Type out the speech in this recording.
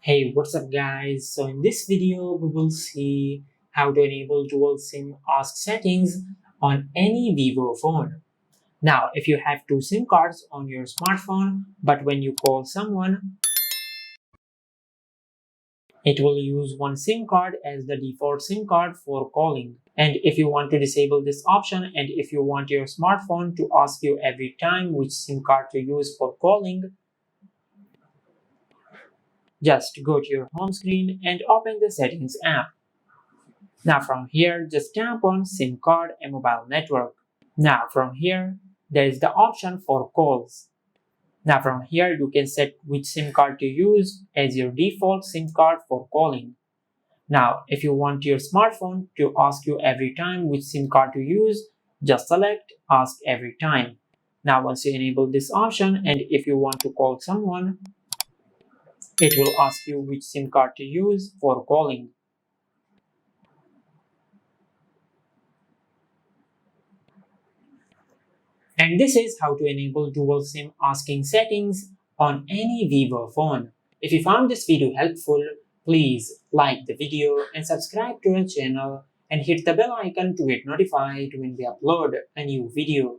Hey, what's up guys? So in this video we will see how to enable dual SIM ask settings on any Vivo phone. Now, if you have two SIM cards on your smartphone, but when you call someone, it will use one SIM card as the default SIM card for calling. And if you want to disable this option and if you want your smartphone to ask you every time which SIM card to use for calling, just go to your home screen and open the settings app. Now from here, just tap on SIM card and mobile network. Now from here, there is the option for calls. Now from here, you can set which SIM card to use as your default SIM card for calling. Now, if you want your smartphone to ask you every time which SIM card to use, just select Ask Every Time. Now once you enable this option and if you want to call someone, it will ask you which SIM card to use for calling. And this is how to enable dual SIM asking settings on any Vivo phone. If you found this video helpful, please like the video and subscribe to our channel and hit the bell icon to get notified when we upload a new video.